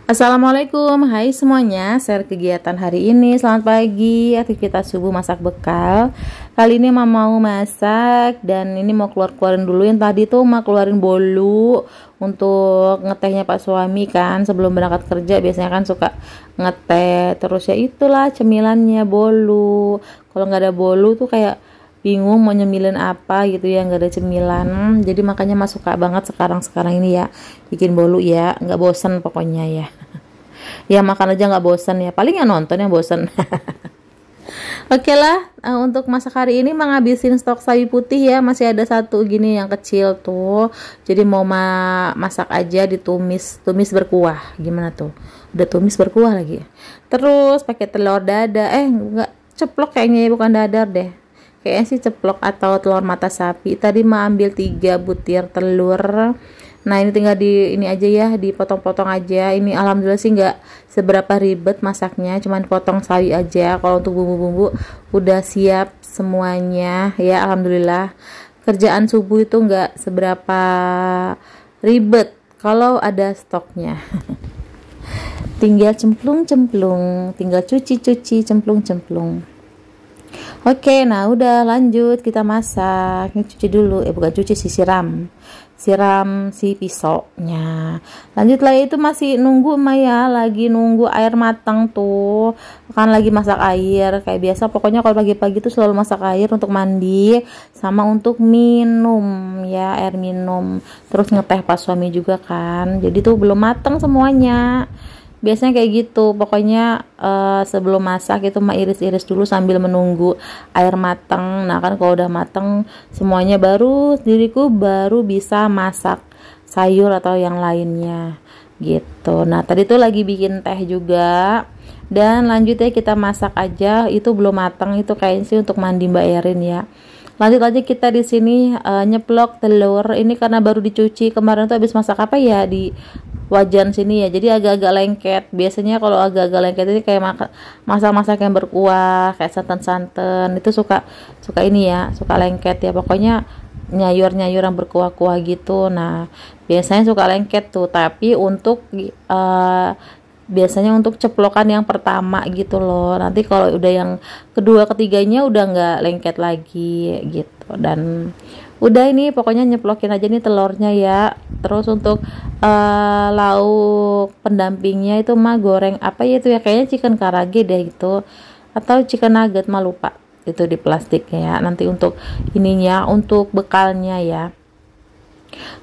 Assalamualaikum, hai semuanya. Share kegiatan hari ini. Selamat pagi, aktivitas subuh masak bekal. Kali ini mau masak dan ini mau keluarin dulu. Yang tadi tuh mau keluarin bolu untuk ngetehnya Pak suami kan sebelum berangkat kerja. Biasanya kan suka ngeteh. Terus ya itulah cemilannya bolu. Kalau nggak ada bolu tuh kayak bingung mau nyemilin apa gitu ya, nggak ada cemilan. Jadi makanya Mas suka banget sekarang ini ya bikin bolu ya, nggak bosen pokoknya ya. Ya makan aja nggak bosen ya, paling ya nonton yang bosen. Oke lah, untuk masak hari ini menghabisin stok sawi putih ya, masih ada satu gini yang kecil tuh. Jadi mau masak aja ditumis berkuah. Gimana tuh? Udah tumis berkuah lagi. Terus pakai telur dada, nggak ceplok kayaknya ya, bukan dadar deh. Kayaknya sih ceplok atau telur mata sapi. Tadi mau ambil 3 butir telur. Nah ini tinggal ini aja ya, dipotong-potong aja. Ini alhamdulillah sih nggak seberapa ribet masaknya, cuman potong sawi aja. Kalau untuk bumbu-bumbu udah siap semuanya ya, alhamdulillah. Kerjaan subuh itu nggak seberapa ribet kalau ada stoknya. Tinggal cemplung-cemplung, tinggal cuci-cuci, cemplung-cemplung. Oke, nah udah lanjut kita masak. Ini cuci dulu, bukan cuci sih, siram si pisaunya. Lanjutlah itu masih nunggu Maya, lagi nunggu air matang tuh. Kan lagi masak air kayak biasa. Pokoknya kalau pagi-pagi tuh selalu masak air untuk mandi sama untuk minum ya, air minum. Terus ngeteh pas suami juga kan. Jadi tuh belum matang semuanya. Biasanya kayak gitu, pokoknya sebelum masak itu mah iris-iris dulu sambil menunggu air matang. Nah kan kalau udah matang semuanya diriku baru bisa masak sayur atau yang lainnya gitu. Nah tadi tuh lagi bikin teh juga. Dan lanjutnya kita masak aja, itu belum matang, itu kayaknya sih untuk mandi Mbak Erin ya. Lanjut aja kita di sini nyeplok telur. Ini karena baru dicuci kemarin tuh habis masak apa ya di wajan sini ya, jadi agak-agak lengket. Biasanya kalau agak-agak lengket ini kayak masak-masak yang berkuah kayak santan-santan itu suka ini ya, suka lengket ya. Pokoknya nyayur-nyayur yang berkuah-kuah gitu. Nah biasanya suka lengket tuh, tapi untuk biasanya untuk ceplokan yang pertama gitu loh. Nanti kalau udah yang kedua ketiganya udah nggak lengket lagi gitu. Dan udah ini pokoknya nyeplokin aja nih telurnya ya. Terus untuk lauk pendampingnya itu mah goreng apa ya itu ya, kayaknya chicken karage deh itu, atau chicken nugget mah lupa, itu di plastiknya ya. Nanti untuk ininya, untuk bekalnya ya.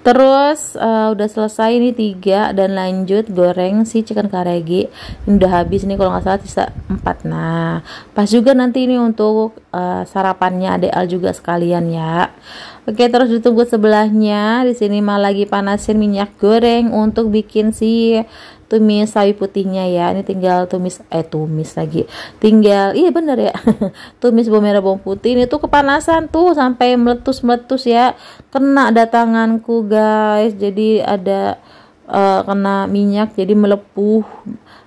Terus udah selesai ini 3 dan lanjut goreng si chicken karage. Ini udah habis nih kalau nggak salah sisa 4. Nah pas juga nanti ini untuk sarapannya Adek Al juga sekalian ya. Oke, terus ditunggu sebelahnya. Di sini mah lagi panasin minyak goreng untuk bikin si tumis sawi putihnya ya. Ini tinggal tumis lagi. Tinggal iya bener ya. Tumis bawang merah bawang putih ini tuh kepanasan tuh sampai meletus-meletus ya. Kena ada tanganku guys. Jadi ada kena minyak jadi melepuh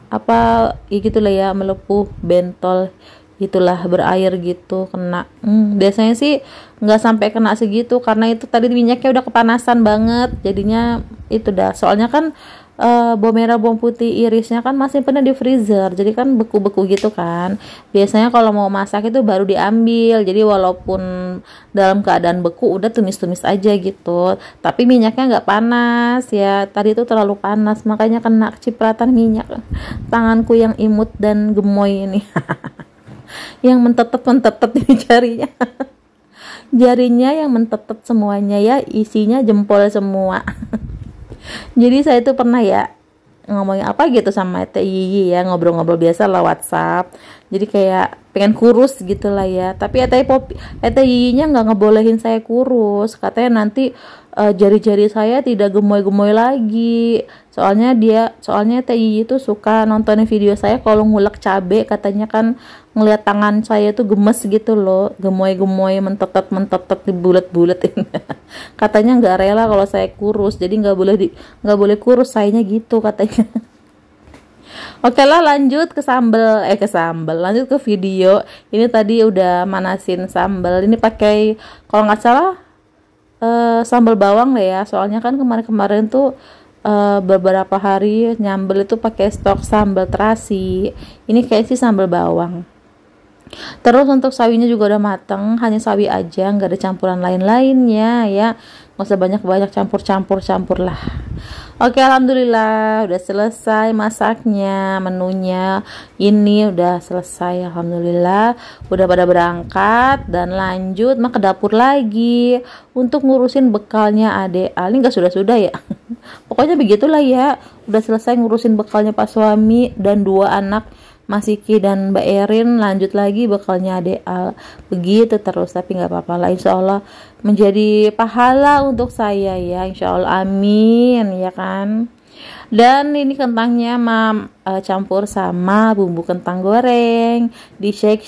apa ya gitulah ya, melepuh bentol itulah, berair gitu kena. Biasanya sih nggak sampai kena segitu karena itu tadi minyaknya udah kepanasan banget, jadinya itu dah. Soalnya kan bawang merah bawang putih irisnya kan masih pernah di freezer, jadi kan beku-beku gitu kan. Biasanya kalau mau masak itu baru diambil, jadi walaupun dalam keadaan beku udah tumis-tumis aja gitu, tapi minyaknya nggak panas ya. Tadi itu terlalu panas makanya kena cipratan minyak tanganku yang imut dan gemoy ini. Yang mentetet ini jarinya yang mentetet semuanya ya, isinya jempol semua. Jadi saya tuh pernah ya ngomongin apa gitu sama Teh Yiyi ya, ngobrol-ngobrol biasa lah WhatsApp. Jadi kayak pengen kurus gitu lah ya, tapi Teh Yiyinya nggak ngebolehin saya kurus, katanya nanti jari-jari saya tidak gemoy-gemoy lagi. Soalnya Teh Yiyi tuh suka nontonin video saya kalau ngulek cabe, katanya kan ngeliat tangan saya tuh gemes gitu loh, gemoy-gemoy, mentetet dibulet-buletin. Katanya nggak rela kalau saya kurus, jadi nggak boleh kurus sayanya gitu katanya. Oke lah, lanjut ke sambal, lanjut ke video. Ini tadi udah manasin sambal, ini pakai kalau nggak salah sambal bawang deh ya. Soalnya kan kemarin-kemarin tuh beberapa hari nyambel itu pakai stok sambal terasi. Ini kayak sih sambal bawang. Terus untuk sawinya juga udah mateng, hanya sawi aja, nggak ada campuran lain-lainnya ya. Nggak usah banyak-banyak campur lah. Oke, alhamdulillah udah selesai masaknya, menunya ini udah selesai, alhamdulillah. Udah pada berangkat dan lanjut ke dapur lagi untuk ngurusin bekalnya adek. Ini nggak sudah ya. Pokoknya begitulah ya. Udah selesai ngurusin bekalnya Pak suami dan 2 anak, Mas Iki dan Mbak Erin, lanjut lagi bekalnya adek Al. Begitu terus, tapi nggak apa-apa lah, insya Allah menjadi pahala untuk saya ya, insya Allah, amin ya kan. Dan ini kentangnya campur sama bumbu kentang goreng, di shake,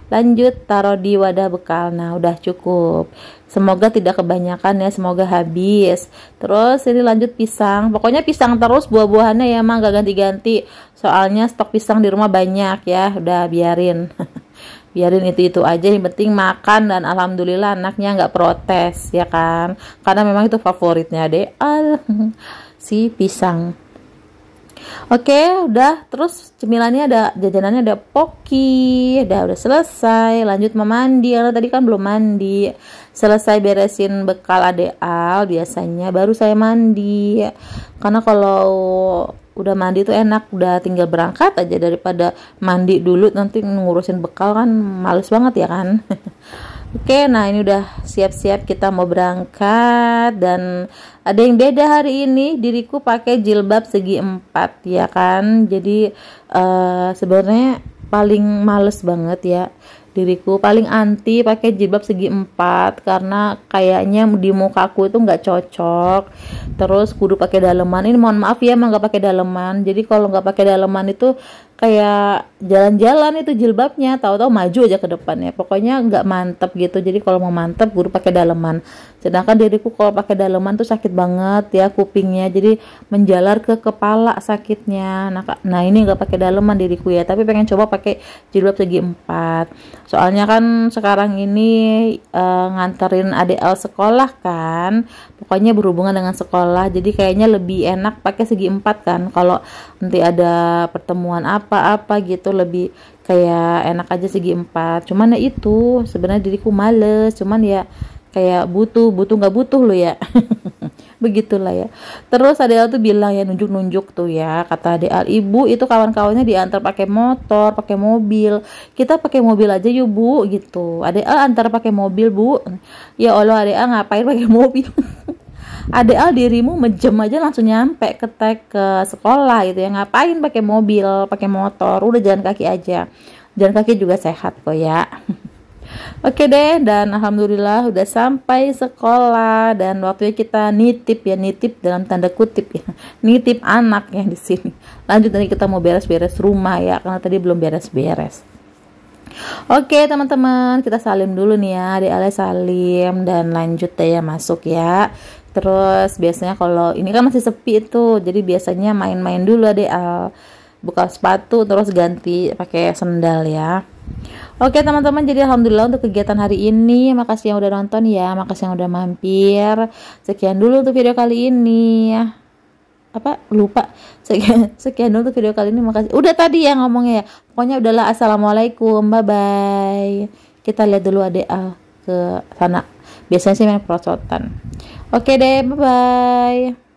lanjut taruh di wadah bekal. Nah udah cukup, semoga tidak kebanyakan ya, semoga habis. Terus ini lanjut pisang, pokoknya pisang terus, buah-buahannya ya emang gak ganti-ganti, soalnya stok pisang di rumah banyak ya, udah biarin biarin itu aja, yang penting makan. Dan alhamdulillah anaknya nggak protes ya kan, karena memang itu favoritnya deh si pisang. Oke, udah. Terus cemilannya ada, jajanannya ada poki, udah selesai. Lanjut mandi, karena tadi kan belum mandi. Selesai beresin bekal adek Al, biasanya baru saya mandi, karena kalau udah mandi tuh enak, udah tinggal berangkat aja daripada mandi dulu nanti ngurusin bekal kan males banget ya kan. Oke, nah ini udah siap-siap kita mau berangkat. Dan ada yang beda hari ini, diriku pakai jilbab segi 4 ya kan. Jadi sebenarnya paling males banget ya, diriku paling anti pakai jilbab segi 4 karena kayaknya di mukaku itu nggak cocok. Terus kudu pakai daleman. Ini mohon maaf ya, emang nggak pakai daleman. Jadi kalau nggak pakai daleman itu kayak jalan-jalan itu jilbabnya, tahu-tahu maju aja ke depannya. Pokoknya nggak mantep gitu. Jadi kalau mau mantep kudu pakai daleman. Sedangkan diriku kalau pakai daleman tuh sakit banget ya kupingnya. Jadi menjalar ke kepala sakitnya. Nah ini nggak pakai daleman diriku ya. Tapi pengen coba pakai jilbab segi 4. Soalnya kan sekarang ini nganterin adik Al sekolah kan. Pokoknya berhubungan dengan sekolah. Jadi kayaknya lebih enak pakai segi 4 kan. Kalau nanti ada pertemuan apa-apa gitu, lebih kayak enak aja segi 4. Cuman ya itu sebenarnya diriku males, cuman ya kayak butuh nggak butuh lo ya. Begitulah ya. Terus Adel tuh bilang ya, nunjuk-nunjuk tuh ya, kata Adel, ibu itu kawan-kawannya diantar pakai motor, pakai mobil, kita pakai mobil aja yuk bu gitu. Adel antar pakai mobil bu. Ya Allah Adel ngapain pakai mobil. Adel dirimu menjem aja langsung nyampe ke sekolah gitu ya, ngapain pakai mobil, pakai motor, udah jalan kaki aja. Jalan kaki juga sehat kok ya. Oke deh, dan alhamdulillah udah sampai sekolah. Dan waktunya kita nitip ya, nitip dalam tanda kutip ya, nitip anak ya di sini. Lanjut nanti kita mau beres-beres rumah ya, karena tadi belum beres-beres. Oke teman-teman, kita salim dulu nih ya, adik Ale salim dan lanjut deh ya masuk ya. Terus biasanya kalau ini kan masih sepi itu, jadi biasanya main-main dulu adik Al, buka sepatu terus ganti pakai sendal ya. Oke teman-teman, jadi alhamdulillah untuk kegiatan hari ini. Makasih yang udah nonton ya, makasih yang udah mampir. Sekian dulu untuk video kali ini. Lupa. Sekian dulu untuk video kali ini. Makasih. Udah tadi ya ngomongnya ya. Pokoknya udahlah, assalamualaikum, bye bye. Kita lihat dulu adek ke sana. Biasanya sih main perosotan. Oke deh, bye bye.